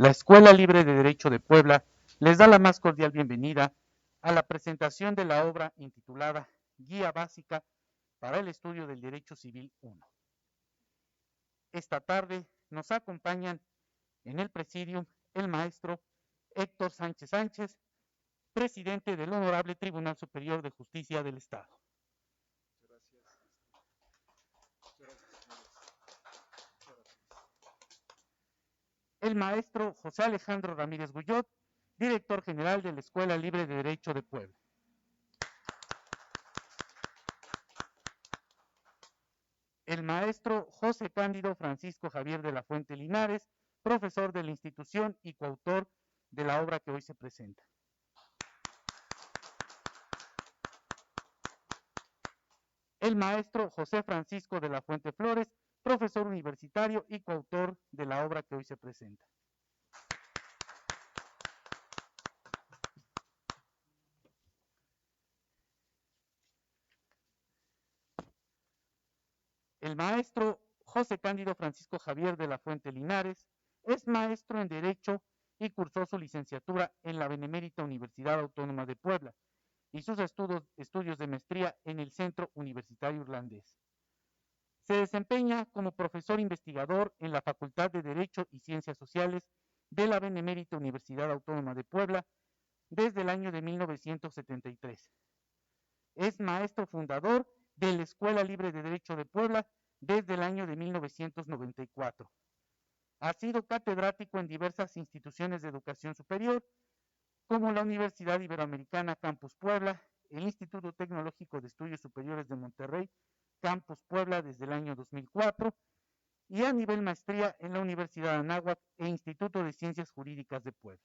La Escuela Libre de Derecho de Puebla les da la más cordial bienvenida a la presentación de la obra intitulada Guía Básica para el Estudio del Derecho Civil 1. Esta tarde nos acompañan en el presidium el maestro Héctor Sánchez Sánchez, presidente del Honorable Tribunal Superior de Justicia del Estado. El maestro José Alejandro Ramírez Guyot, director general de la Escuela Libre de Derecho de Puebla. El maestro José Cándido Francisco Javier de la Fuente Linares, profesor de la institución y coautor de la obra que hoy se presenta. El maestro José Francisco de la Fuente Flores, profesor universitario y coautor de la obra que hoy se presenta. El maestro José Cándido Francisco Javier de la Fuente Linares es maestro en Derecho y cursó su licenciatura en la Benemérita Universidad Autónoma de Puebla y sus estudios de maestría en el Centro Universitario Irlandés. Se desempeña como profesor investigador en la Facultad de Derecho y Ciencias Sociales de la Benemérita Universidad Autónoma de Puebla desde el año de 1973. Es maestro fundador de la Escuela Libre de Derecho de Puebla desde el año de 1994. Ha sido catedrático en diversas instituciones de educación superior, como la Universidad Iberoamericana Campus Puebla, el Instituto Tecnológico de Estudios Superiores de Monterrey, Campus Puebla desde el año 2004, y a nivel maestría en la Universidad de Anáhuac e Instituto de Ciencias Jurídicas de Puebla.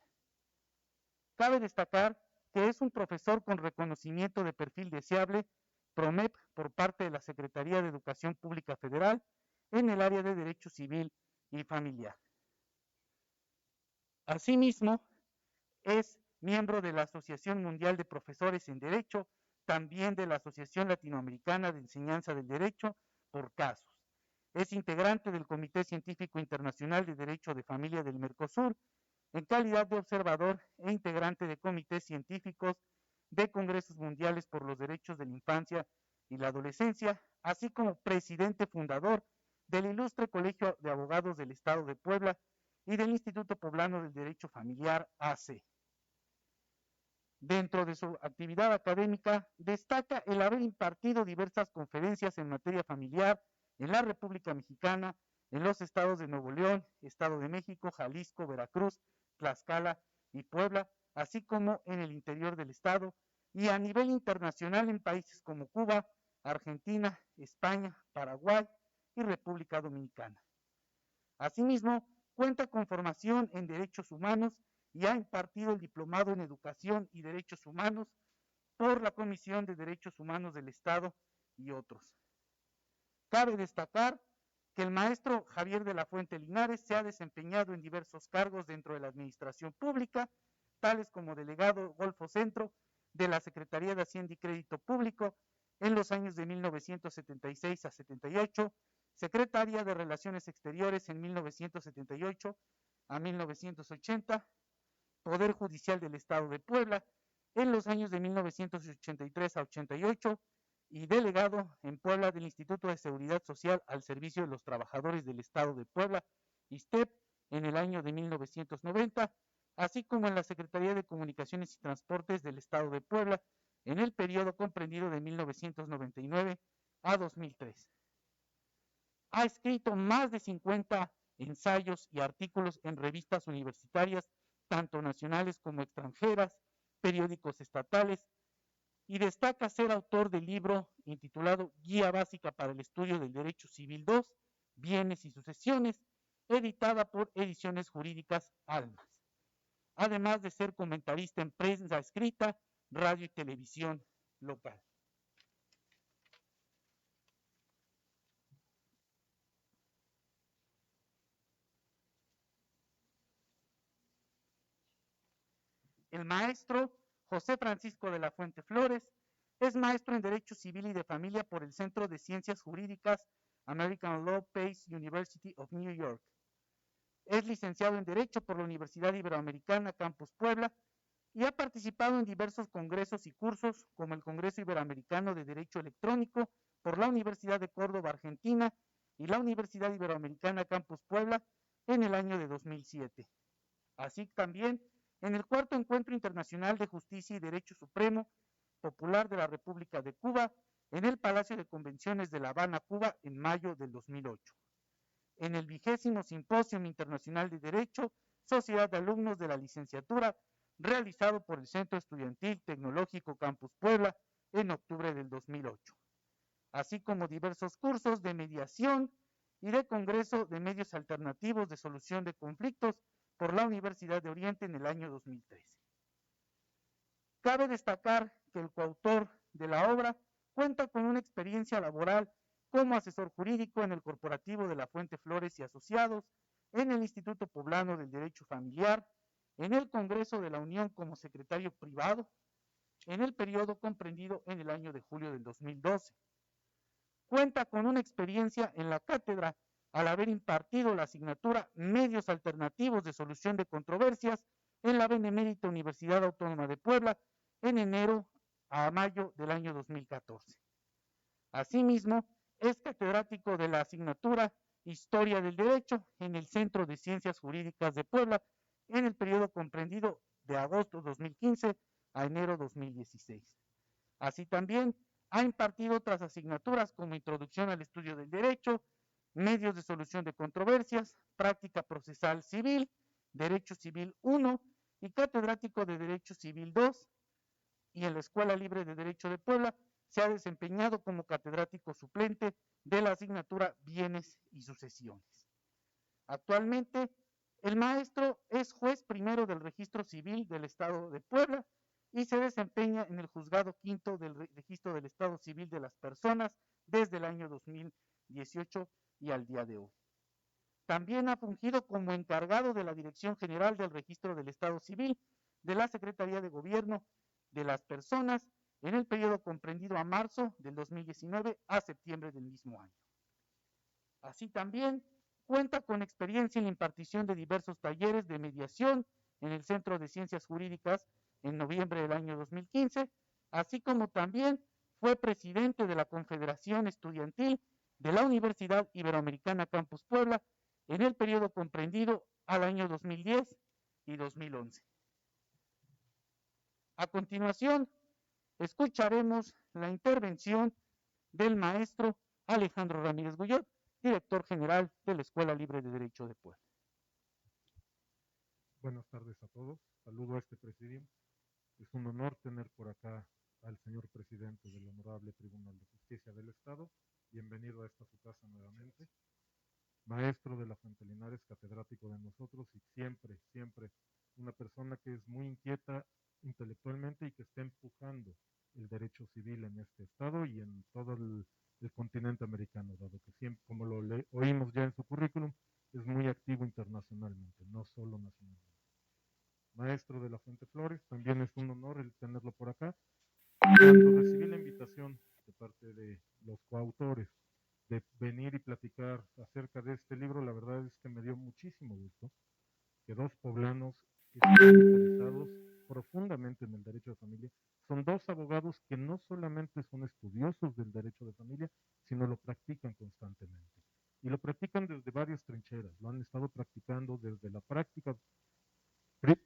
Cabe destacar que es un profesor con reconocimiento de perfil deseable, PROMEP, por parte de la Secretaría de Educación Pública Federal en el área de Derecho Civil y Familiar. Asimismo, es miembro de la Asociación Mundial de Profesores en Derecho, también de la Asociación Latinoamericana de Enseñanza del Derecho por casos. Es integrante del Comité Científico Internacional de Derecho de Familia del Mercosur, en calidad de observador e integrante de comités científicos de congresos mundiales por los derechos de la infancia y la adolescencia, así como presidente fundador del Ilustre Colegio de Abogados del Estado de Puebla y del Instituto Poblano del Derecho Familiar, AC. Dentro de su actividad académica, destaca el haber impartido diversas conferencias en materia familiar en la República Mexicana, en los estados de Nuevo León, Estado de México, Jalisco, Veracruz, Tlaxcala y Puebla, así como en el interior del estado y a nivel internacional en países como Cuba, Argentina, España, Paraguay y República Dominicana. Asimismo, cuenta con formación en derechos humanos y ha impartido el diplomado en Educación y Derechos Humanos por la Comisión de Derechos Humanos del Estado y otros. Cabe destacar que el maestro Javier de la Fuente Linares se ha desempeñado en diversos cargos dentro de la administración pública, tales como delegado Golfo Centro de la Secretaría de Hacienda y Crédito Público en los años de 1976 a 78, secretaria de Relaciones Exteriores en 1978 a 1980, Poder Judicial del Estado de Puebla en los años de 1983 a 88 y delegado en Puebla del Instituto de Seguridad Social al Servicio de los Trabajadores del Estado de Puebla, ISTEP, en el año de 1990, así como en la Secretaría de Comunicaciones y Transportes del Estado de Puebla en el periodo comprendido de 1999 a 2003. Ha escrito más de 50 ensayos y artículos en revistas universitarias, tanto nacionales como extranjeras, periódicos estatales, y destaca ser autor del libro intitulado Guía Básica para el Estudio del Derecho Civil 2, Bienes y Sucesiones, editada por Ediciones Jurídicas Almas, además de ser comentarista en prensa escrita, radio y televisión local. El maestro José Francisco de la Fuente Flores es maestro en Derecho Civil y de Familia por el Centro de Ciencias Jurídicas American Law Pace University of New York. Es licenciado en Derecho por la Universidad Iberoamericana Campus Puebla y ha participado en diversos congresos y cursos, como el Congreso Iberoamericano de Derecho Electrónico por la Universidad de Córdoba, Argentina, y la Universidad Iberoamericana Campus Puebla en el año de 2007. Así también en el cuarto Encuentro Internacional de Justicia y Derecho Supremo Popular de la República de Cuba en el Palacio de Convenciones de La Habana, Cuba, en mayo del 2008. En el 20º Simposio Internacional de Derecho, Sociedad de Alumnos de la Licenciatura, realizado por el Centro Estudiantil Tecnológico Campus Puebla en octubre del 2008, así como diversos cursos de mediación y de Congreso de Medios Alternativos de Solución de Conflictos por la Universidad de Oriente en el año 2013. Cabe destacar que el coautor de la obra cuenta con una experiencia laboral como asesor jurídico en el corporativo de la Fuente Flores y Asociados, en el Instituto Poblano del Derecho Familiar, en el Congreso de la Unión como secretario privado, en el periodo comprendido en el año de julio del 2012. Cuenta con una experiencia en la cátedra al haber impartido la asignatura Medios Alternativos de Solución de Controversias en la Benemérita Universidad Autónoma de Puebla en enero a mayo del año 2014. Asimismo, es catedrático de la asignatura Historia del Derecho en el Centro de Ciencias Jurídicas de Puebla en el periodo comprendido de agosto 2015 a enero 2016. Así también ha impartido otras asignaturas como Introducción al Estudio del Derecho, Medios de Solución de Controversias, Práctica Procesal Civil, Derecho Civil 1 y catedrático de Derecho Civil 2, y en la Escuela Libre de Derecho de Puebla se ha desempeñado como catedrático suplente de la asignatura Bienes y Sucesiones. Actualmente, el maestro es juez primero del Registro Civil del Estado de Puebla y se desempeña en el Juzgado Quinto del Registro del Estado Civil de las Personas desde el año 2018 y al día de hoy. También ha fungido como encargado de la Dirección General del Registro del Estado Civil de la Secretaría de Gobierno de las Personas en el periodo comprendido a marzo del 2019 a septiembre del mismo año. Así también cuenta con experiencia en la impartición de diversos talleres de mediación en el Centro de Ciencias Jurídicas en noviembre del año 2015, así como también fue presidente de la Confederación Estudiantil de la Universidad Iberoamericana Campus Puebla en el periodo comprendido al año 2010 y 2011. A continuación, escucharemos la intervención del maestro Alejandro Ramírez Guyot, director general de la Escuela Libre de Derecho de Puebla. Buenas tardes a todos. Saludo a este presidium. Es un honor tener por acá al señor presidente del Honorable Tribunal de Justicia del Estado. Bienvenido a esta su casa nuevamente. Maestro de la Fuente Linares, catedrático de nosotros y siempre una persona que es muy inquieta intelectualmente y que está empujando el derecho civil en este estado y en todo el continente americano, dado que siempre, como lo oímos ya en su currículum, es muy activo internacionalmente, no solo nacionalmente. Maestro de la Fuente Flores, también es un honor el tenerlo por acá. Cuando recibí la invitación de parte de los coautores de venir y platicar acerca de este libro, la verdad es que me dio muchísimo gusto que dos poblanos estén interesados profundamente en el derecho de familia. Son dos abogados que no solamente son estudiosos del derecho de familia, sino lo practican constantemente. Y lo practican desde varias trincheras. Lo han estado practicando desde la práctica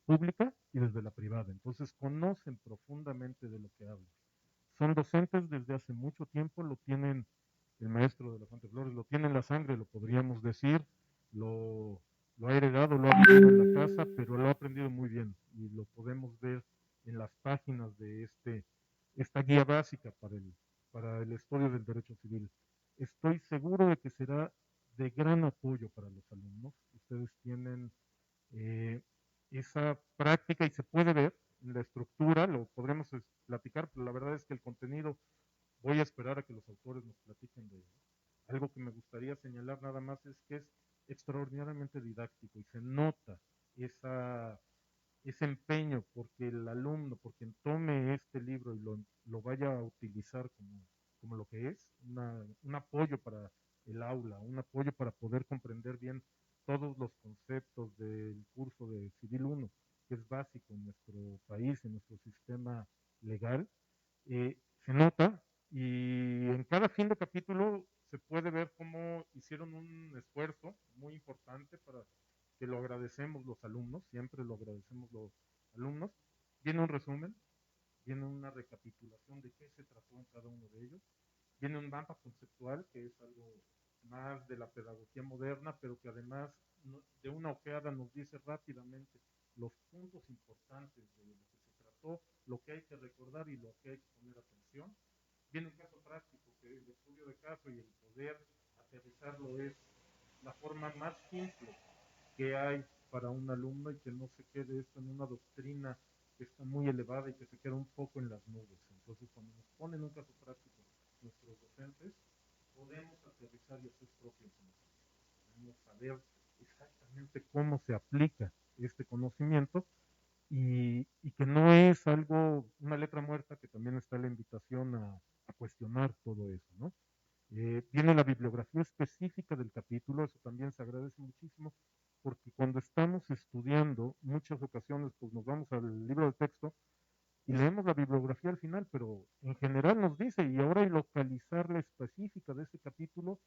pública y desde la privada. Entonces conocen profundamente de lo que hablan. Son docentes desde hace mucho tiempo, lo tienen el maestro de la Fuente Flores, lo tiene en la sangre, lo podríamos decir, lo ha heredado, lo ha vivido en la casa, pero lo ha aprendido muy bien y lo podemos ver en las páginas de esta guía básica para el estudio del derecho civil. Estoy seguro de que será de gran apoyo para los alumnos. Ustedes tienen esa práctica y se puede ver en la estructura, lo podremos platicar, pero la verdad es que el contenido voy a esperar a que los autores nos platiquen de ello. Algo que me gustaría señalar nada más es que es extraordinariamente didáctico y se nota ese empeño porque el alumno, por quien tome este libro y lo vaya a utilizar como lo que es, un apoyo para el aula, un apoyo para poder comprender bien todos los conceptos del curso de Civil 1, que es básico en nuestro país, en nuestro sistema legal, se nota y en cada fin de capítulo se puede ver cómo hicieron un esfuerzo muy importante para que lo agradecemos los alumnos, siempre lo agradecemos los alumnos. Viene un resumen, viene una recapitulación de qué se trató en cada uno de ellos, viene un mapa conceptual, que es algo más de la pedagogía moderna, pero que además de una ojeada nos dice rápidamente los puntos importantes de lo que se trató, lo que hay que recordar y lo que hay que poner atención. Viene un caso práctico, que el estudio de caso y el poder aterrizarlo es la forma más simple que hay para un alumno y que no se quede esto en una doctrina que está muy elevada y que se queda un poco en las nubes. Entonces, cuando nos ponen un caso práctico nuestros docentes, podemos aterrizar y hacer propio conocimiento. Podemos saber exactamente cómo se aplica este conocimiento y que no es algo, una letra muerta, que también está la invitación a cuestionar todo eso, ¿no? Viene la bibliografía específica del capítulo, eso también se agradece muchísimo, porque cuando estamos estudiando, muchas ocasiones pues nos vamos al libro de texto y leemos la bibliografía al final, pero en general nos dice, y ahora localizar la específica de ese capítulo,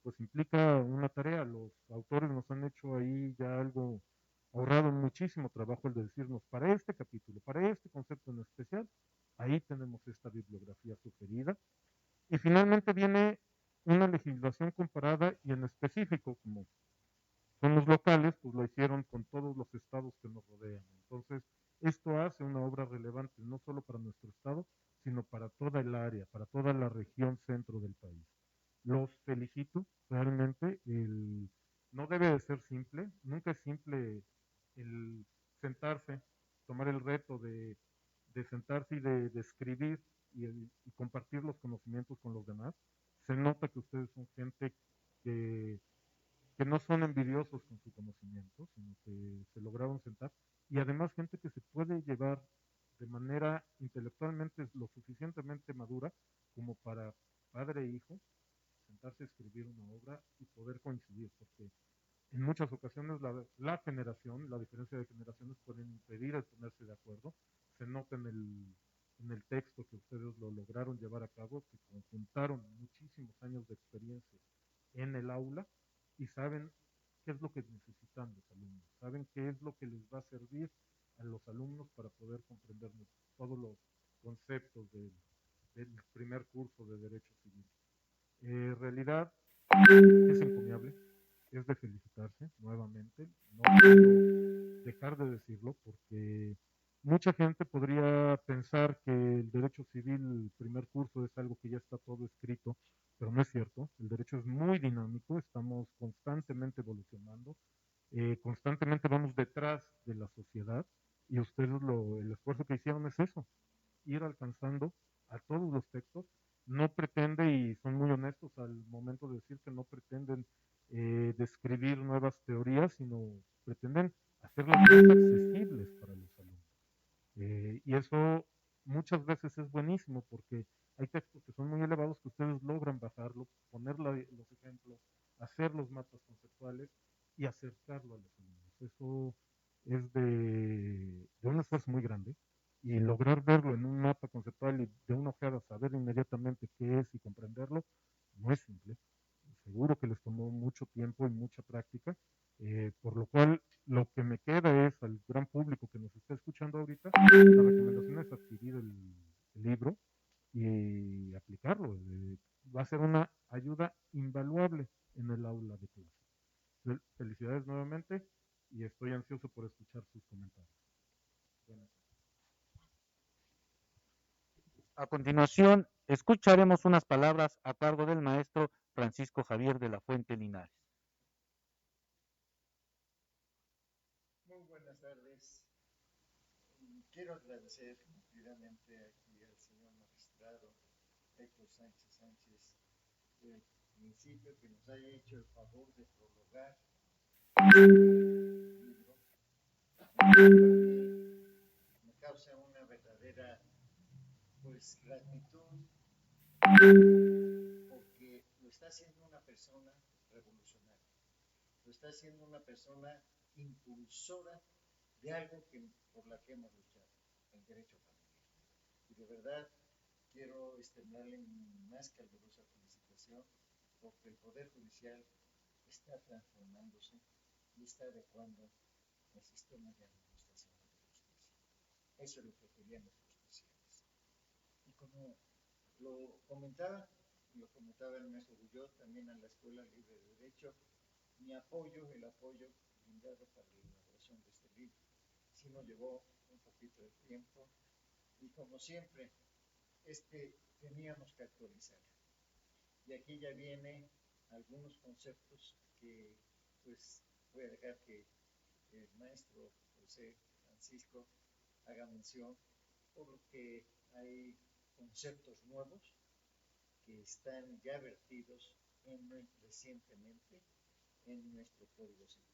pues implica una tarea. Los autores nos han hecho ahí ya algo, ahorrado muchísimo trabajo el de decirnos, para este capítulo, para este concepto en especial, ahí tenemos esta bibliografía sugerida. Y finalmente viene una legislación comparada y en específico, como son los locales, pues lo hicieron con todos los estados que nos rodean. Entonces, esto hace una obra relevante, no solo para nuestro estado, sino para toda el área, para toda la región centro del país. Los felicito, realmente, no debe de ser simple, nunca es simple el sentarse, tomar el reto de sentarse y de escribir y compartir los conocimientos con los demás. Se nota que ustedes son gente que no son envidiosos con su conocimiento, sino que se lograron sentar, y además gente que se puede llevar de manera intelectualmente lo suficientemente madura como para padre e hijo sentarse a escribir una obra y poder coincidir, porque en muchas ocasiones la diferencia de generaciones pueden impedir el ponerse de acuerdo. Se nota en el texto que ustedes lo lograron llevar a cabo, que conjuntaron muchísimos años de experiencia en el aula y saben qué es lo que necesitan los alumnos, saben qué es lo que les va a servir a los alumnos para poder comprender todos los conceptos del primer curso de Derecho Civil. En realidad es encomiable, es de felicitarse nuevamente, no puedo dejar de decirlo porque mucha gente podría pensar que el derecho civil, el primer curso, es algo que ya está todo escrito, pero no es cierto. El derecho es muy dinámico, estamos constantemente evolucionando, constantemente vamos detrás de la sociedad y ustedes el esfuerzo que hicieron es eso, ir alcanzando a todos los textos. No pretende, y son muy honestos al momento de decir que no pretenden describir nuevas teorías, sino pretenden hacerlas más accesibles para los alumnos. Y eso muchas veces es buenísimo porque hay textos que son muy elevados que ustedes logran bajarlo, poner los ejemplos, hacer los mapas conceptuales y acercarlo a los alumnos. Eso es de un esfuerzo muy grande y lograr verlo en un mapa conceptual y de una ojeada saber inmediatamente qué es y comprenderlo no es simple. Seguro que les tomó mucho tiempo y mucha práctica, por lo cual lo que me queda es al gran público que nos está escuchando ahorita, la recomendación es adquirir el libro y aplicarlo. Va a ser una ayuda invaluable en el aula de clase. Felicidades nuevamente y estoy ansioso por escuchar sus comentarios. Buenas. A continuación, escucharemos unas palabras a cargo del maestro Francisco Javier de la Fuente Linares. Muy buenas tardes. Quiero agradecer cumplidamente aquí al señor magistrado Héctor Sánchez Sánchez el principio que nos haya hecho el favor de prologar el libro. Para mí me causa una verdadera gratitud porque lo está haciendo una persona revolucionaria. lo está haciendo una persona impulsora de algo por la que hemos luchado, el derecho familiar. Y de verdad quiero externarle mi más calurosa felicitación porque el Poder Judicial está transformándose y está adecuando el sistema de administración de la justicia. Eso es lo que querían nuestros presidentes. Y como lo comentaba el maestro Bullot también a la Escuela Libre de Derecho, mi apoyo, el apoyo brindado para la elaboración de este libro. Sí nos llevó un poquito de tiempo y como siempre, teníamos que actualizar. Y aquí ya vienen algunos conceptos que pues voy a dejar que el maestro José Francisco haga mención, por lo que hay conceptos nuevos que están ya vertidos recientemente en nuestro Código Civil.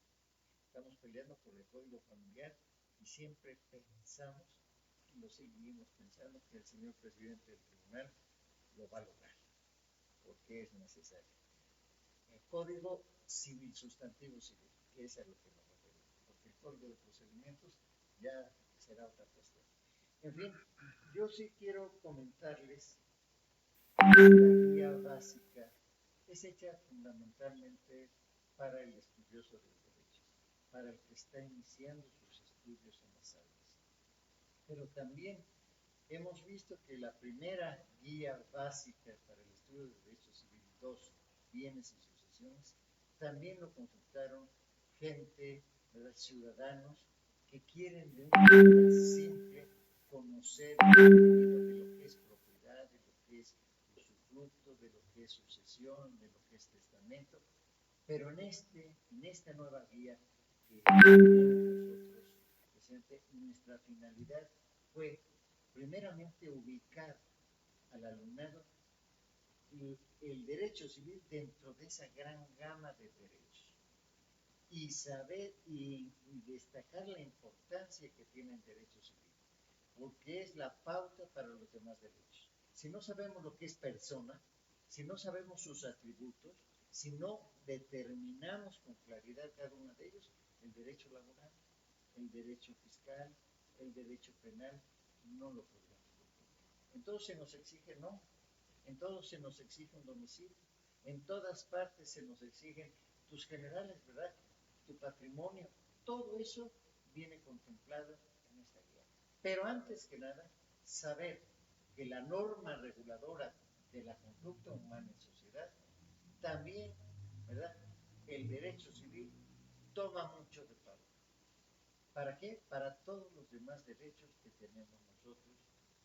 Estamos peleando por el Código Familiar y siempre pensamos, y lo seguimos pensando, que el señor presidente del tribunal lo va a lograr, porque es necesario. El Código Civil, sustantivo civil, que es a lo que nos referimos, porque el Código de Procedimientos ya será otra cuestión. En fin, yo sí quiero comentarles esta guía básica es hecha fundamentalmente para el estudioso del derecho, para el que está iniciando sus estudios en las aulas. Pero también hemos visto que la primera guía básica para el estudio de derecho civil 2, bienes y sucesiones, también lo consultaron gente, ciudadanos, que quieren de una manera simple conocer de lo que es propiedad, de lo que es usufructo, de lo que es sucesión, de lo que es testamento. Pero en esta nueva guía que nosotros presente, nuestra finalidad fue primeramente ubicar al alumnado el derecho civil dentro de esa gran gama de derechos y saber y destacar la importancia que tiene el derecho civil, porque es la pauta para los demás derechos. Si no sabemos lo que es persona, si no sabemos sus atributos, si no determinamos con claridad cada uno de ellos, el derecho laboral, el derecho fiscal, el derecho penal, no lo podremos cumplir. Entonces se nos exige no, en todos se nos exige un domicilio, en todas partes se nos exigen tus generales, ¿verdad? Tu patrimonio, todo eso viene contemplado en esta guía. Pero antes que nada, saber que la norma reguladora de la conducta humana en sociedad también, ¿verdad? El derecho civil toma mucho de pauta. ¿Para qué? Para todos los demás derechos que tenemos nosotros,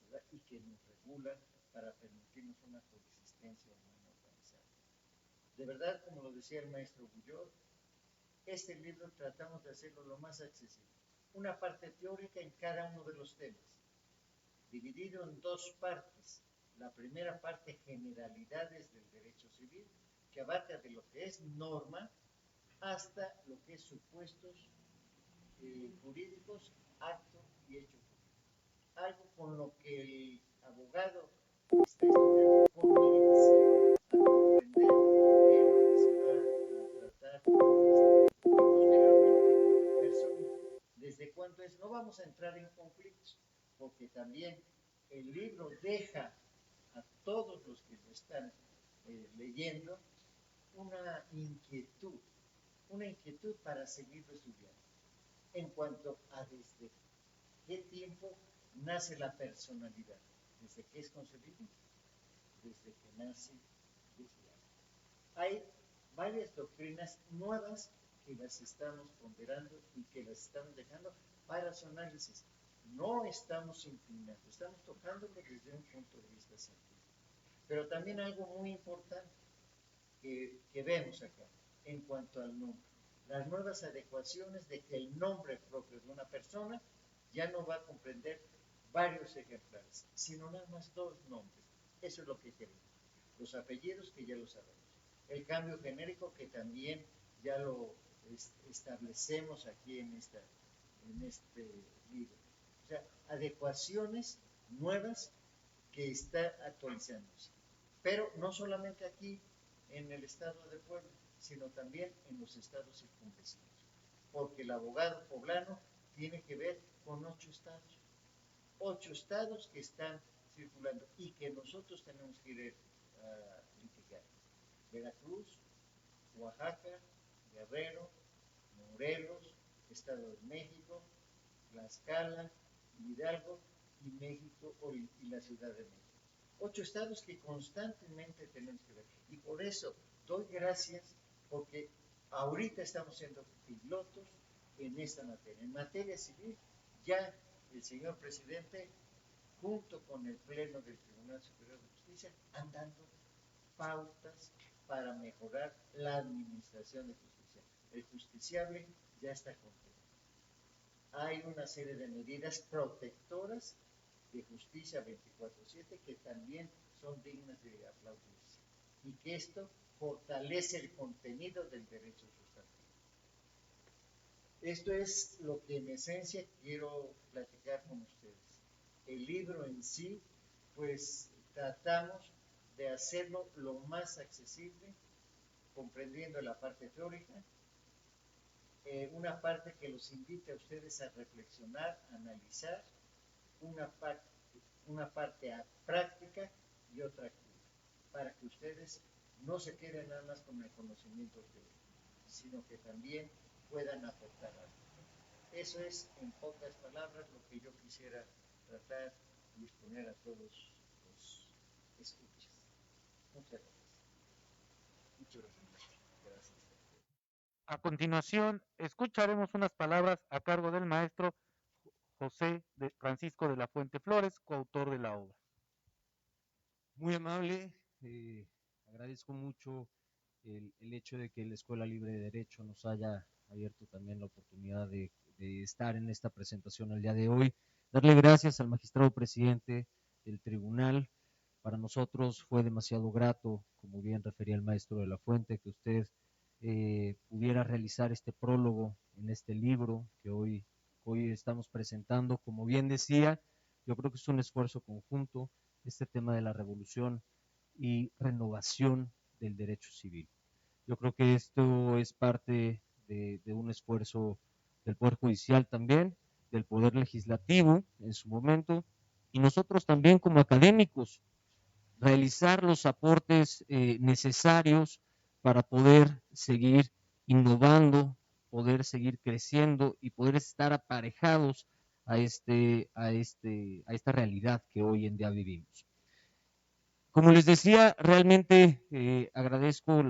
¿verdad? Y que nos regulan para permitirnos una coexistencia humana organizada. De verdad, como lo decía el maestro Bullot, este libro tratamos de hacerlo lo más accesible. Una parte teórica en cada uno de los temas, dividido en dos partes. La primera parte, generalidades del derecho civil, que abarca de lo que es norma hasta lo que es supuestos jurídicos, acto y hecho jurídico. Algo con lo que el abogado está estudiando comienza a comprender qué es lo que se va a tratar y posteriormente desde cuándo es. No vamos a entrar en conflictos, porque también el libro deja a todos los que lo están leyendo una inquietud para seguirlo estudiando. En cuanto a desde qué tiempo nace la personalidad, desde que es concebido, desde que nace, desde antes. Hay varias doctrinas nuevas que las estamos ponderando y que las estamos dejando para su análisis. No estamos inclinando, estamos tocándolo desde un punto de vista científico. Pero también algo muy importante que vemos acá, en cuanto al nombre. Las nuevas adecuaciones de que el nombre propio de una persona ya no va a comprender varios ejemplares, sino nada más dos nombres. Eso es lo que queremos. Los apellidos, que ya lo sabemos. El cambio genérico, que también ya lo establecemos aquí en este libro. O sea, adecuaciones nuevas que está actualizándose. Pero no solamente aquí en el estado de Puebla, sino también en los estados circunvecinos, porque el abogado poblano tiene que ver con 8 estados que están circulando y que nosotros tenemos que ir a litigar. Veracruz, Oaxaca, Guerrero, Morelos, Estado de México, Tlaxcala, Hidalgo y México y la Ciudad de México. 8 estados que constantemente tenemos que ver. Y por eso doy gracias porque ahorita estamos siendo pilotos en esta materia. En materia civil, ya el señor presidente, junto con el Pleno del Tribunal Superior de Justicia, han dado pautas para mejorar la administración de justicia. El justiciable ya está contento. Hay una serie de medidas protectoras de justicia 24/7 que también son dignas de aplaudirse y que esto fortalece el contenido del derecho sustantivo. Esto es lo que en esencia quiero platicar con ustedes. El libro en sí, pues tratamos de hacerlo lo más accesible, comprendiendo la parte teórica, una parte que los invite a ustedes a reflexionar, a analizar, una parte práctica y otra activa, para que ustedes no se queden nada más con el conocimiento teórico, sino que también puedan aportar algo. Eso es, en pocas palabras, lo que yo quisiera tratar y exponer a todos los escuchas. Muchas gracias. Muchas gracias. Gracias. A continuación, escucharemos unas palabras a cargo del maestro José Francisco de la Fuente Flores, coautor de la obra. Muy amable, agradezco mucho el hecho de que la Escuela Libre de Derecho nos haya abierto también la oportunidad de estar en esta presentación el día de hoy. Darle gracias al magistrado presidente del tribunal. Para nosotros fue demasiado grato, como bien refería el maestro de la Fuente, que usted pudiera realizar este prólogo en este libro que hoy estamos presentando. Como bien decía, yo creo que es un esfuerzo conjunto este tema de la revolución y renovación del derecho civil. Yo creo que esto es parte de un esfuerzo del Poder Judicial también, del Poder Legislativo en su momento, y nosotros también como académicos, realizar los aportes necesarios para poder seguir innovando, poder seguir creciendo y poder estar aparejados a esta realidad que hoy en día vivimos. Como les decía, realmente agradezco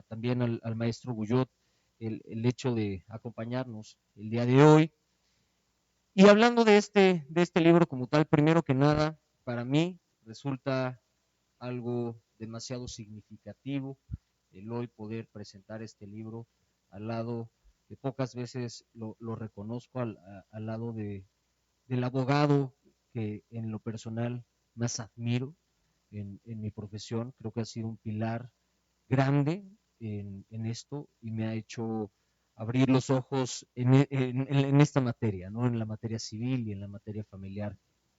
también al maestro Guyot el hecho de acompañarnos el día de hoy. Y hablando de este libro como tal, primero que nada, para mí resulta algo demasiado significativo el hoy poder presentar este libro al lado, que pocas veces lo reconozco, al lado del abogado que en lo personal más admiro en mi profesión. Creo que ha sido un pilar grande en esto y me ha hecho abrir los ojos en esta materia, ¿no? En la materia civil y en la materia familiar.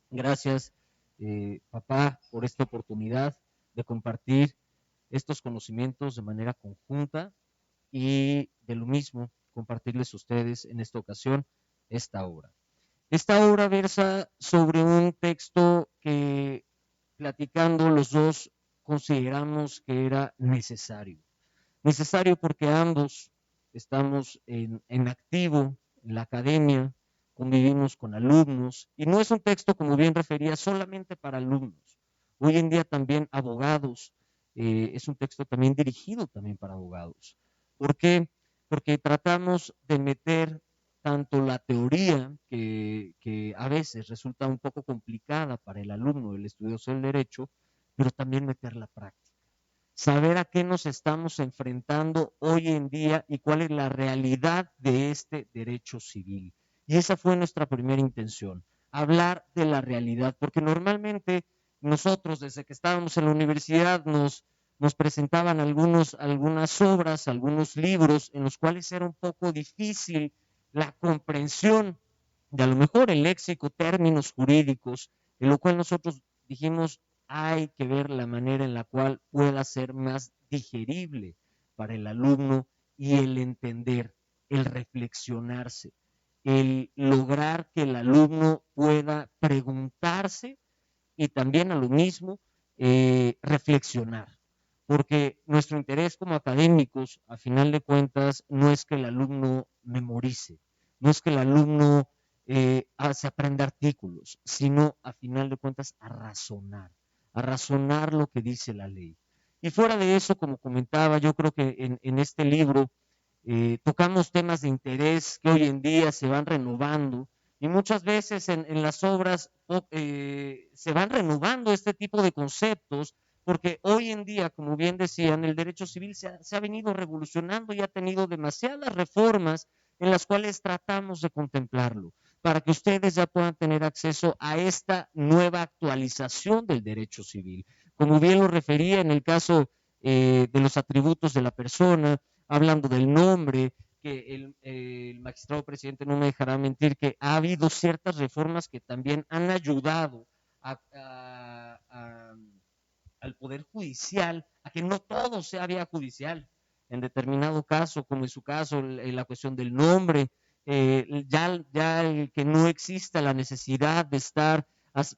Gracias, papá, por esta oportunidad de compartir estos conocimientos de manera conjunta y de lo mismo compartirles a ustedes en esta ocasión esta obra. Esta obra versa sobre un texto que, platicando los dos, consideramos que era necesario. Necesario porque ambos estamos en activo en la academia, convivimos con alumnos, y no es un texto, como bien refería, solamente para alumnos. Hoy en día también abogados, es un texto también dirigido también para abogados. ¿Por qué? Porque tratamos de meter tanto la teoría, que a veces resulta un poco complicada para el alumno, el estudioso del derecho, pero también meter la práctica. Saber a qué nos estamos enfrentando hoy en día y cuál es la realidad de este derecho civil. Y esa fue nuestra primera intención, hablar de la realidad, porque normalmente nosotros desde que estábamos en la universidad nos presentaban algunas obras, algunos libros en los cuales era un poco difícil la comprensión de a lo mejor el léxico, términos jurídicos, en lo cual nosotros dijimos, hay que ver la manera en la cual pueda ser más digerible para el alumno y el entender, el reflexionarse, el lograr que el alumno pueda preguntarse y también a lo mismo reflexionar. Porque nuestro interés como académicos, a final de cuentas, no es que el alumno memorice, no es que el alumno se aprenda artículos, sino a final de cuentas a razonar lo que dice la ley. Y fuera de eso, como comentaba, yo creo que en este libro tocamos temas de interés que hoy en día se van renovando y muchas veces en las obras se van renovando este tipo de conceptos porque hoy en día, como bien decían, el derecho civil se ha venido revolucionando y ha tenido demasiadas reformas en las cuales tratamos de contemplarlo, para que ustedes ya puedan tener acceso a esta nueva actualización del derecho civil. Como bien lo refería en el caso de los atributos de la persona, hablando del nombre, que el magistrado presidente no me dejará mentir, que ha habido ciertas reformas que también han ayudado al Poder Judicial a que no todo sea vía judicial. En determinado caso, como en su caso, la cuestión del nombre, ya el que no exista la necesidad de estar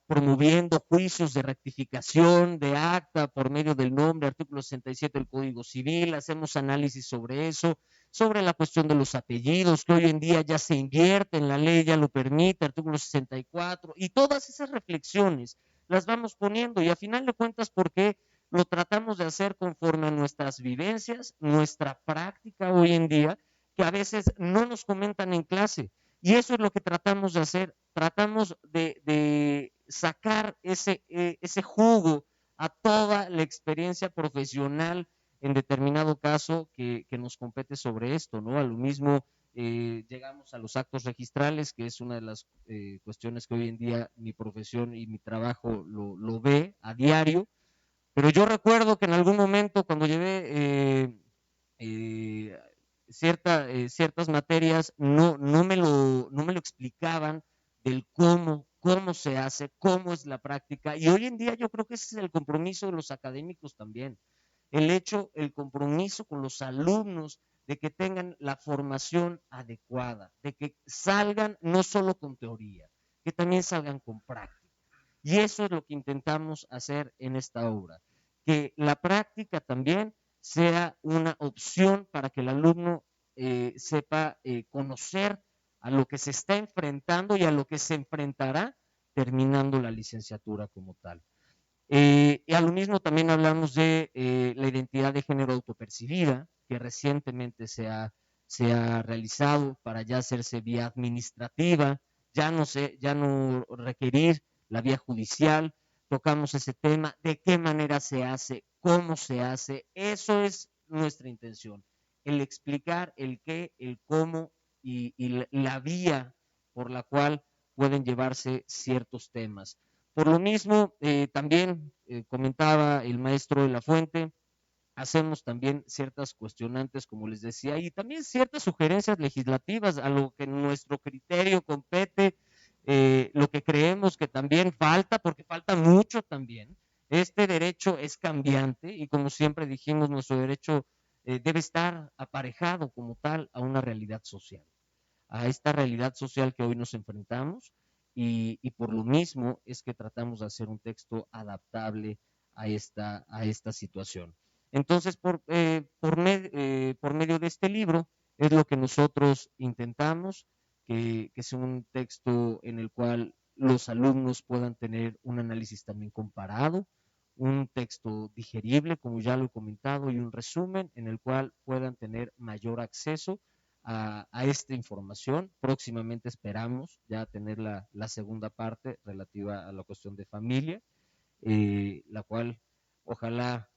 promoviendo juicios de rectificación de acta por medio del nombre, artículo 67 del Código Civil, hacemos análisis sobre eso, sobre la cuestión de los apellidos, que hoy en día ya se invierte en la ley, ya lo permite, artículo 64, y todas esas reflexiones las vamos poniendo y a final de cuentas, ¿por qué lo tratamos de hacer conforme a nuestras vivencias, nuestra práctica hoy en día, que a veces no nos comentan en clase? Y eso es lo que tratamos de hacer, tratamos de sacar ese jugo a toda la experiencia profesional en determinado caso que nos compete sobre esto, ¿no? A lo mismo llegamos a los actos registrales, que es una de las cuestiones que hoy en día mi profesión y mi trabajo lo ve a diario, pero yo recuerdo que en algún momento cuando llevé eh, ciertas materias no me lo explicaban del cómo se hace, cómo es la práctica, y hoy en día yo creo que ese es el compromiso de los académicos también, el compromiso con los alumnos de que tengan la formación adecuada, de que salgan no solo con teoría, que también salgan con práctica. Y eso es lo que intentamos hacer en esta obra, que la práctica también sea una opción para que el alumno sepa conocer a lo que se está enfrentando y a lo que se enfrentará terminando la licenciatura como tal. Y a lo mismo también hablamos de la identidad de género autopercibida, que recientemente se ha realizado para ya hacerse vía administrativa, ya no requerir la vía judicial. Tocamos ese tema, de qué manera se hace, cómo se hace. Eso es nuestra intención, el explicar el qué, el cómo y la vía por la cual pueden llevarse ciertos temas. Por lo mismo, también comentaba el maestro de la Fuente, hacemos también ciertas cuestionantes, como les decía, y también ciertas sugerencias legislativas a lo que nuestro criterio compete, lo que creemos que también falta, porque falta mucho también. Este derecho es cambiante y como siempre dijimos, nuestro derecho debe estar aparejado como tal a una realidad social, a esta realidad social que hoy nos enfrentamos y por lo mismo es que tratamos de hacer un texto adaptable a esta situación. Entonces, por medio de este libro es lo que nosotros intentamos, que sea un texto en el cual los alumnos puedan tener un análisis también comparado, un texto digerible, como ya lo he comentado, y un resumen en el cual puedan tener mayor acceso a esta información. Próximamente esperamos ya tener la segunda parte relativa a la cuestión de familia, la cual ojalá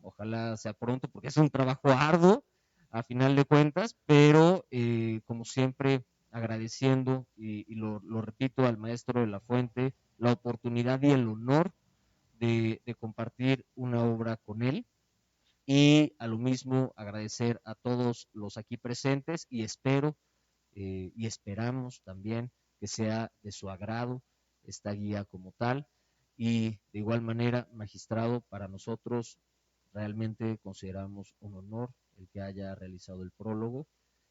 sea pronto, porque es un trabajo arduo a final de cuentas, pero como siempre agradeciendo, y lo repito al maestro de la Fuente, la oportunidad y el honor de compartir una obra con él y a lo mismo agradecer a todos los aquí presentes y espero y esperamos también que sea de su agrado esta guía como tal y de igual manera, magistrado, para nosotros realmente consideramos un honor el que haya realizado el prólogo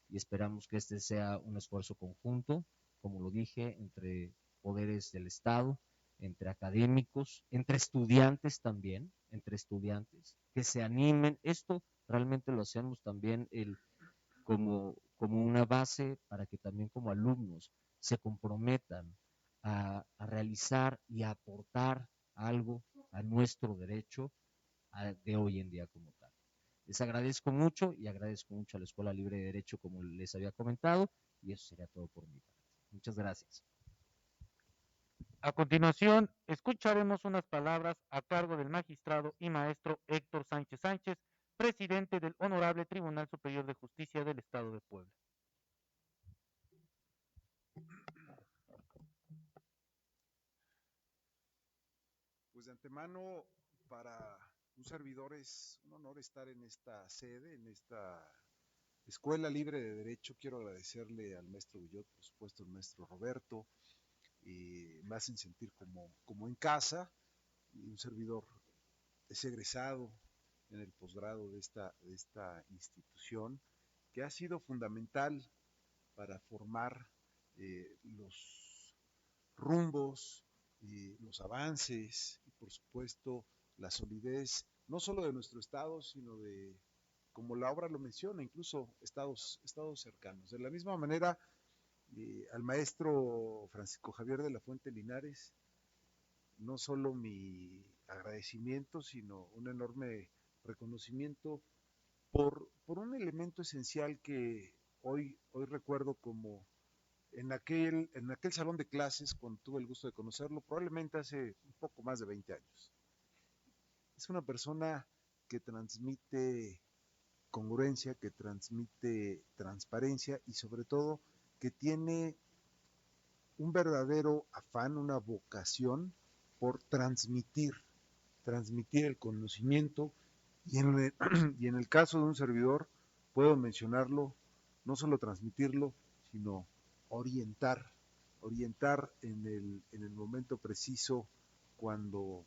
y esperamos que este sea un esfuerzo conjunto, como lo dije, entre poderes del Estado, entre académicos, entre estudiantes también, entre estudiantes, que se animen. Esto realmente lo hacemos también como una base para que también como alumnos se comprometan a realizar y a aportar algo a nuestro derecho de hoy en día como tal. Les agradezco mucho y agradezco mucho a la Escuela Libre de Derecho, como les había comentado, y eso sería todo por mi parte. Muchas gracias. A continuación, escucharemos unas palabras a cargo del magistrado y maestro Héctor Sánchez Sánchez, presidente del Honorable Tribunal Superior de Justicia del Estado de Puebla. Pues de antemano, para un servidor es un honor estar en esta sede, en esta Escuela Libre de Derecho. Quiero agradecerle al maestro Villot, por supuesto al maestro Roberto, me hacen sentir como en casa, y un servidor es egresado en el posgrado de esta institución, que ha sido fundamental para formar los rumbos, los avances y por supuesto la solidez no solo de nuestro estado, sino de, como la obra lo menciona, incluso estados cercanos. De la misma manera, al maestro Francisco Javier de la Fuente Linares, no solo mi agradecimiento, sino un enorme reconocimiento por un elemento esencial que hoy recuerdo como en aquel salón de clases, cuando tuve el gusto de conocerlo, probablemente hace un poco más de 20 años. Es una persona que transmite congruencia, que transmite transparencia y sobre todo que tiene un verdadero afán, una vocación por transmitir el conocimiento y y en el caso de un servidor, puedo mencionarlo, no solo transmitirlo, sino orientar en el momento preciso cuando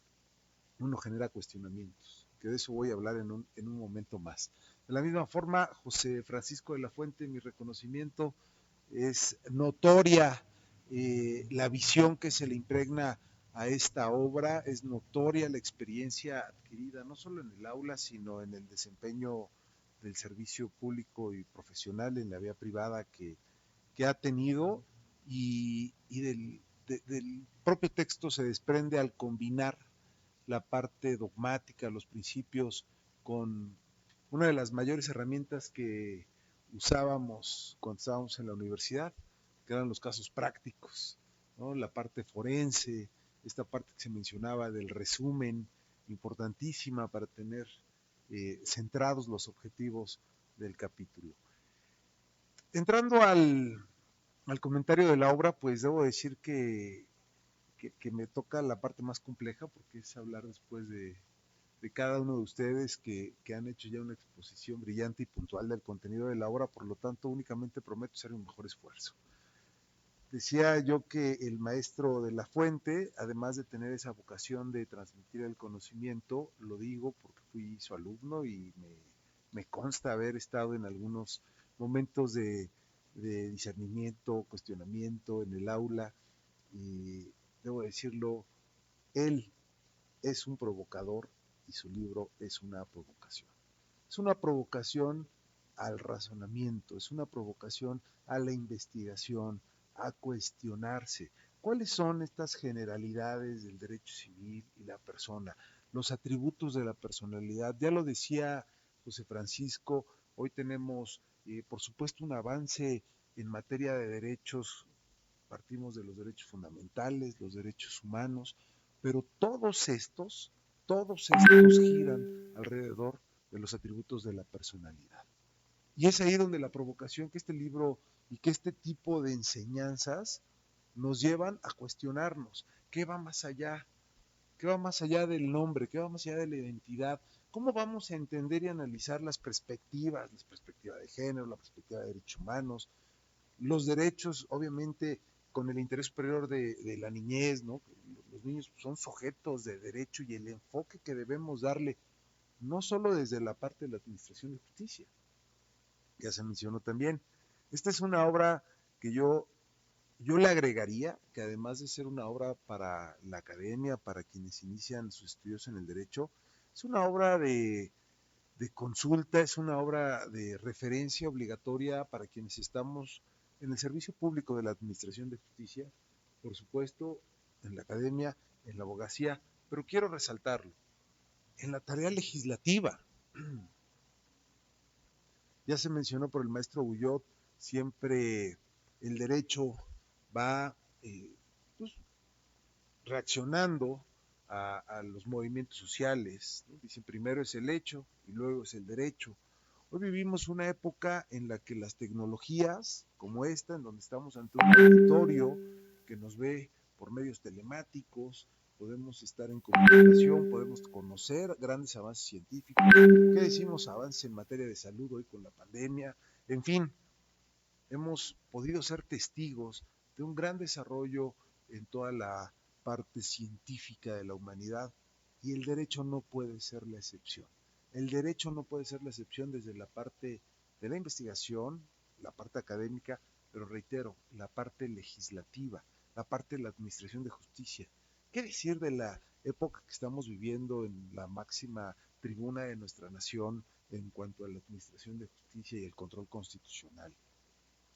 uno genera cuestionamientos, que de eso voy a hablar en un momento más. De la misma forma, José Francisco de la Fuente, mi reconocimiento es notoria la visión que se le impregna a esta obra, es notoria la experiencia adquirida, no solo en el aula, sino en el desempeño del servicio público y profesional en la vía privada que ha tenido y del propio texto se desprende al combinar la parte dogmática, los principios, con una de las mayores herramientas que usábamos cuando estábamos en la universidad, que eran los casos prácticos, ¿no? La parte forense, esta parte que se mencionaba del resumen, importantísima para tener centrados los objetivos del capítulo. Entrando al comentario de la obra, pues debo decir que me toca la parte más compleja, porque es hablar después de cada uno de ustedes que han hecho ya una exposición brillante y puntual del contenido de la obra, por lo tanto únicamente prometo hacer un mejor esfuerzo. Decía yo que el maestro de la Fuente, además de tener esa vocación de transmitir el conocimiento, lo digo porque fui su alumno y me consta haber estado en algunos momentos de discernimiento, cuestionamiento en el aula, y debo decirlo, él es un provocador y su libro es una provocación. Es una provocación al razonamiento, es una provocación a la investigación, a cuestionarse. ¿Cuáles son estas generalidades del derecho civil y la persona? Los atributos de la personalidad. Ya lo decía José Francisco, hoy tenemos, por supuesto, un avance en materia de derechos. Partimos de los derechos fundamentales, los derechos humanos, pero todos estos giran alrededor de los atributos de la personalidad. Y es ahí donde la provocación que este libro y que este tipo de enseñanzas nos llevan a cuestionarnos. ¿Qué va más allá? ¿Qué va más allá del nombre? ¿Qué va más allá de la identidad? ¿Cómo vamos a entender y analizar las perspectivas? La perspectiva de género, la perspectiva de derechos humanos, los derechos, obviamente, con el interés superior de la niñez, ¿no? Los niños son sujetos de derecho y el enfoque que debemos darle, no solo desde la parte de la administración de justicia, que ya se mencionó también. Esta es una obra que yo le agregaría que además de ser una obra para la academia, para quienes inician sus estudios en el derecho, es una obra de consulta, es una obra de referencia obligatoria para quienes estamos en el servicio público de la Administración de Justicia, por supuesto, en la academia, en la abogacía, pero quiero resaltarlo, en la tarea legislativa. Ya se mencionó por el maestro Bullot, siempre el derecho va pues, reaccionando a los movimientos sociales, ¿no? Dicen primero es el hecho y luego es el derecho. Hoy vivimos una época en la que las tecnologías como esta, en donde estamos ante un auditorio que nos ve por medios telemáticos, podemos estar en comunicación, podemos conocer grandes avances científicos, ¿qué decimos? Avances en materia de salud hoy con la pandemia, en fin, hemos podido ser testigos de un gran desarrollo en toda la parte científica de la humanidad y el derecho no puede ser la excepción. El derecho no puede ser la excepción desde la parte de la investigación, la parte académica, pero reitero, la parte legislativa, la parte de la administración de justicia. ¿Qué decir de la época que estamos viviendo en la máxima tribuna de nuestra nación en cuanto a la administración de justicia y el control constitucional?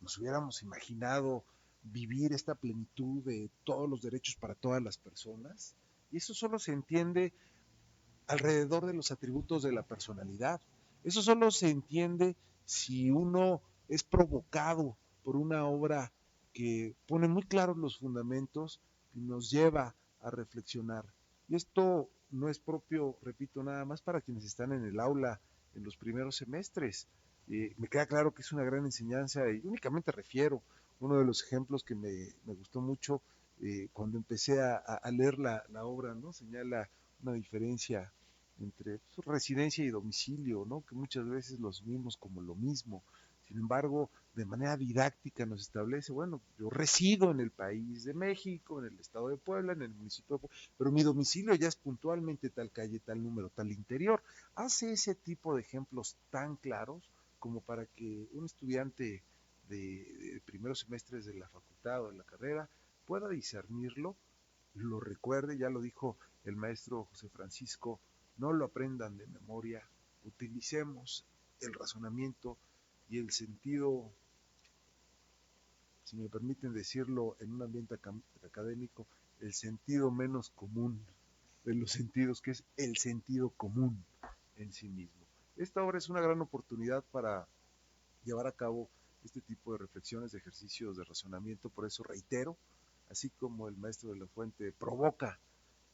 Nos hubiéramos imaginado vivir esta plenitud de todos los derechos para todas las personas, y eso solo se entiende alrededor de los atributos de la personalidad. Eso solo se entiende si uno es provocado por una obra que pone muy claros los fundamentos y nos lleva a reflexionar. Y esto no es propio, repito, nada más para quienes están en el aula en los primeros semestres. Me queda claro que es una gran enseñanza y únicamente refiero uno de los ejemplos que me gustó mucho cuando empecé a leer la obra, ¿no? Señala una diferencia entre pues, residencia y domicilio, ¿no? Que muchas veces los vimos como lo mismo. Sin embargo, de manera didáctica nos establece, bueno, yo resido en el país de México, en el estado de Puebla, en el municipio de Puebla, pero mi domicilio ya es puntualmente tal calle, tal número, tal interior. Hace ese tipo de ejemplos tan claros como para que un estudiante de primeros semestres de la facultad o de la carrera pueda discernirlo, lo recuerde, ya lo dijo el maestro José Francisco, no lo aprendan de memoria, utilicemos el razonamiento y el sentido, si me permiten decirlo en un ambiente académico, el sentido menos común de los sentidos, que es el sentido común en sí mismo. Esta obra es una gran oportunidad para llevar a cabo este tipo de reflexiones, de ejercicios de razonamiento, por eso reitero, así como el maestro de la Fuente provoca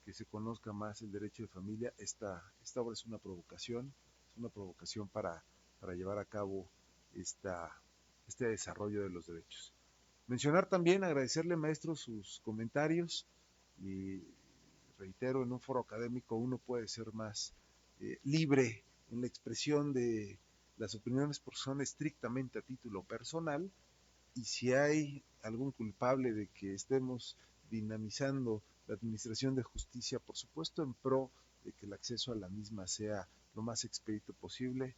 que se conozca más el derecho de familia, esta obra es una provocación para llevar a cabo este desarrollo de los derechos. Mencionar también, agradecerle maestro sus comentarios y reitero, en un foro académico uno puede ser más libre en la expresión de las opiniones porque son estrictamente a título personal y si hay algún culpable de que estemos dinamizando la administración de justicia, por supuesto en pro de que el acceso a la misma sea lo más expedito posible,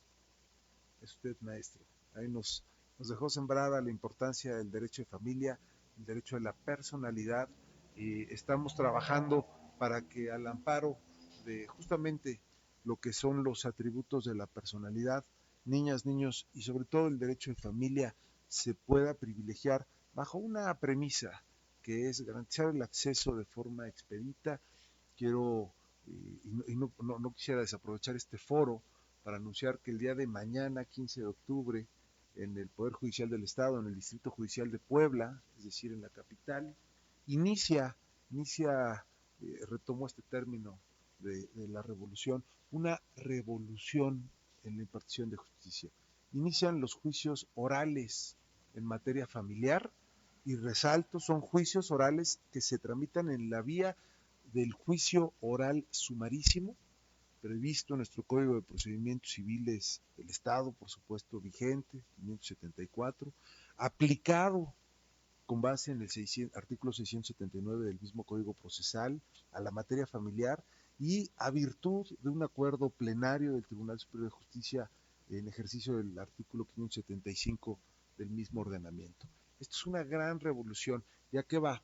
es usted maestro. Ahí nos dejó sembrada la importancia del derecho de familia, el derecho de la personalidad y estamos trabajando para que al amparo de justamente lo que son los atributos de la personalidad, niñas, niños y sobre todo el derecho de familia se pueda privilegiar bajo una premisa que es garantizar el acceso de forma expedita. Quiero, no quisiera desaprovechar este foro para anunciar que el día de mañana, 15 de octubre, en el Poder Judicial del Estado, en el Distrito Judicial de Puebla, es decir, en la capital, inicia retomo este término de la revolución, una revolución en la impartición de justicia. Inician los juicios orales en materia familiar y resalto, son juicios orales que se tramitan en la vía del juicio oral sumarísimo, previsto en nuestro Código de Procedimientos Civiles del Estado, por supuesto vigente, 574, aplicado con base en el artículo 679 del mismo Código Procesal a la materia familiar y a virtud de un acuerdo plenario del Tribunal Superior de Justicia en ejercicio del artículo 575 del mismo ordenamiento. Esto es una gran revolución. ¿Ya qué va?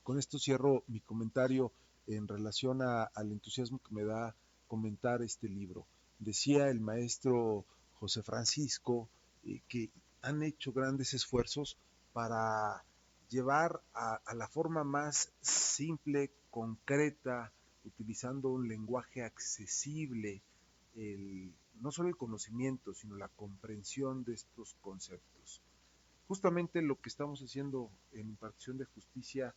Con esto cierro mi comentario en relación al entusiasmo que me da comentar este libro. Decía el maestro José Francisco que han hecho grandes esfuerzos para llevar a la forma más simple, concreta, utilizando un lenguaje accesible, no solo el conocimiento, sino la comprensión de estos conceptos. Justamente lo que estamos haciendo en impartición de justicia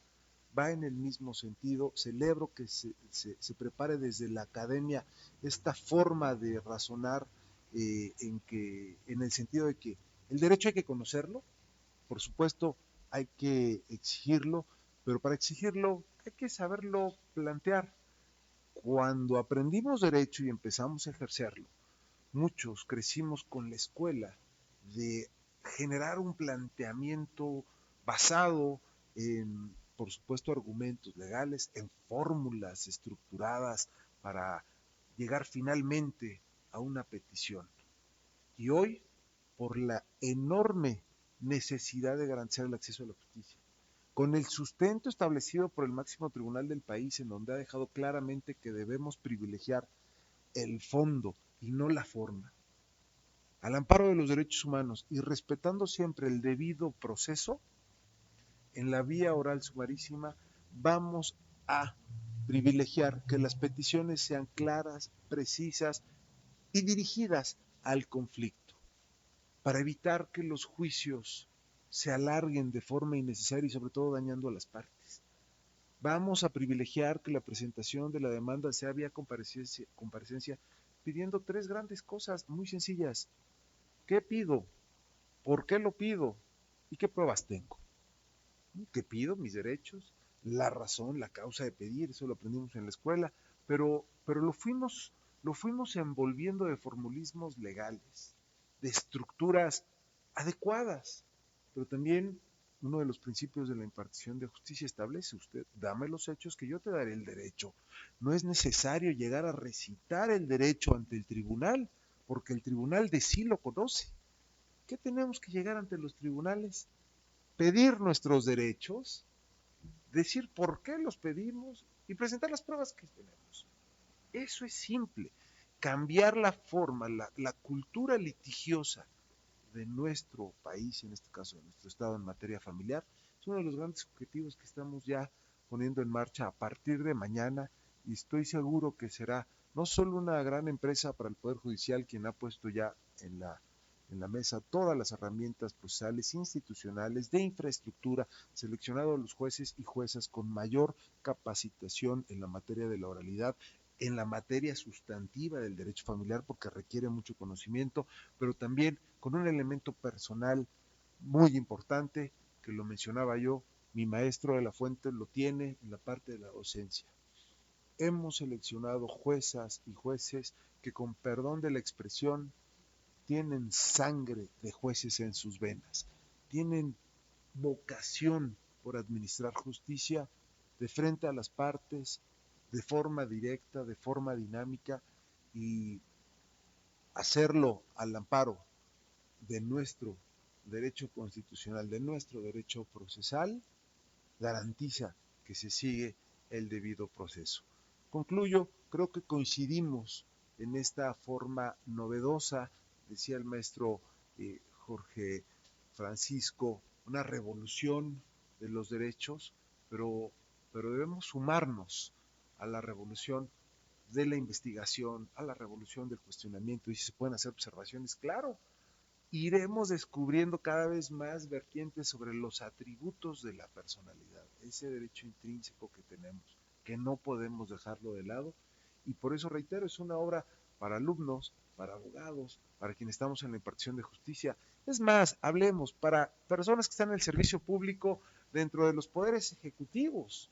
va en el mismo sentido. Celebro que se prepare desde la academia esta forma de razonar en el sentido de que el derecho hay que conocerlo, por supuesto hay que exigirlo, pero para exigirlo hay que saberlo plantear. Cuando aprendimos derecho y empezamos a ejercerlo, muchos crecimos con la escuela de generar un planteamiento basado en, por supuesto, argumentos legales, en fórmulas estructuradas para llegar finalmente a una petición. Y hoy, por la enorme necesidad de garantizar el acceso a la justicia, con el sustento establecido por el máximo tribunal del país, en donde ha dejado claramente que debemos privilegiar el fondo y no la forma, al amparo de los derechos humanos y respetando siempre el debido proceso, en la vía oral sumarísima vamos a privilegiar que las peticiones sean claras, precisas y dirigidas al conflicto, para evitar que los juicios se alarguen de forma innecesaria y sobre todo dañando a las partes. Vamos a privilegiar que la presentación de la demanda sea vía comparecencia pidiendo tres grandes cosas muy sencillas. ¿Qué pido? ¿Por qué lo pido? ¿Y qué pruebas tengo? ¿Qué pido? Mis derechos, la razón, la causa de pedir, eso lo aprendimos en la escuela, pero lo fuimos envolviendo de formulismos legales, de estructuras adecuadas, pero también uno de los principios de la impartición de justicia establece: usted dame los hechos que yo te daré el derecho. No es necesario llegar a recitar el derecho ante el tribunal, porque el tribunal de sí lo conoce. ¿Qué tenemos que llegar ante los tribunales? Pedir nuestros derechos, decir por qué los pedimos y presentar las pruebas que tenemos. Eso es simple. Cambiar la forma, la cultura litigiosa de nuestro país, en este caso de nuestro estado en materia familiar, es uno de los grandes objetivos que estamos ya poniendo en marcha a partir de mañana, y estoy seguro que será no solo una gran empresa para el Poder Judicial, quien ha puesto ya en la mesa todas las herramientas procesales, institucionales, de infraestructura, seleccionado a los jueces y juezas con mayor capacitación en la materia de la oralidad, en la materia sustantiva del derecho familiar, porque requiere mucho conocimiento, pero también con un elemento personal muy importante, que lo mencionaba yo, mi maestro de la Fuente lo tiene en la parte de la docencia. Hemos seleccionado juezas y jueces que, con perdón de la expresión, tienen sangre de jueces en sus venas, tienen vocación por administrar justicia de frente a las partes, de forma directa, de forma dinámica, y hacerlo al amparo de nuestro derecho constitucional, de nuestro derecho procesal, garantiza que se sigue el debido proceso. Concluyo, creo que coincidimos en esta forma novedosa, decía el maestro Jorge Francisco, una revolución de los derechos, pero debemos sumarnos a la revolución de la investigación, a la revolución del cuestionamiento. Y si se pueden hacer observaciones, claro, iremos descubriendo cada vez más vertientes sobre los atributos de la personalidad, ese derecho intrínseco que tenemos, que no podemos dejarlo de lado. Y por eso, reitero, es una obra para alumnos, para abogados, para quienes estamos en la impartición de justicia. Es más, hablemos para personas que están en el servicio público dentro de los poderes ejecutivos.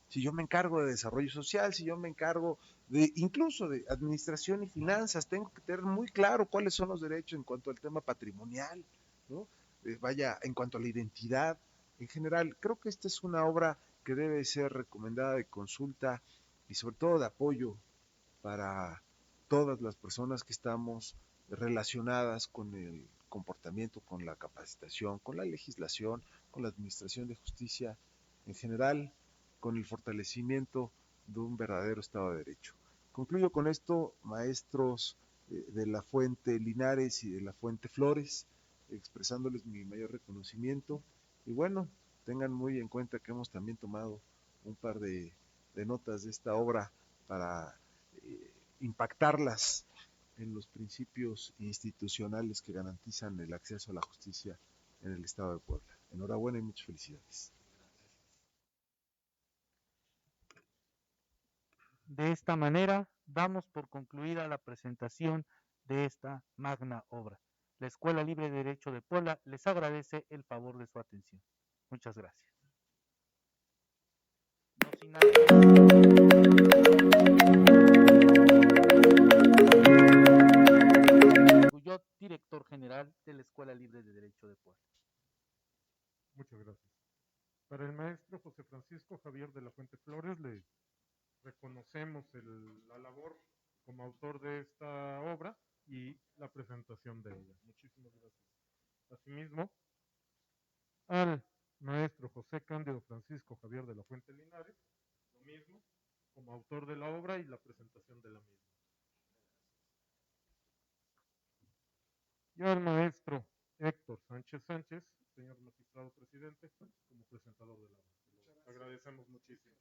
Si yo me encargo de desarrollo social, si yo me encargo de incluso de administración y finanzas, tengo que tener muy claro cuáles son los derechos en cuanto al tema patrimonial, ¿no? Vaya, en cuanto a la identidad en general. Creo que esta es una obra que debe ser recomendada de consulta y sobre todo de apoyo para todas las personas que estamos relacionadas con el comportamiento, con la capacitación, con la legislación, con la administración de justicia en general, con el fortalecimiento de un verdadero Estado de Derecho. Concluyo con esto, maestros de la Fuente Linares y de la Fuente Flores, expresándoles mi mayor reconocimiento. Y bueno, tengan muy en cuenta que hemos también tomado un par de notas de esta obra para impactarlas en los principios institucionales que garantizan el acceso a la justicia en el Estado de Puebla. Enhorabuena y muchas felicidades. De esta manera, damos por concluida la presentación de esta magna obra. La Escuela Libre de Derecho de Puebla les agradece el favor de su atención. Muchas gracias. No sin Guyot, director general de la Escuela Libre de Derecho de Puebla. Muchas gracias. Para el maestro José Francisco Javier de la Fuente Flores le reconocemos la labor como autor de esta obra y la presentación de ella. Muchísimas gracias. Asimismo, al maestro José Cándido Francisco Javier de la Fuente Linares, lo mismo, como autor de la obra y la presentación de la misma. Y al maestro Héctor Sánchez Sánchez, señor magistrado presidente, como presentador de la obra. Agradecemos muchísimo.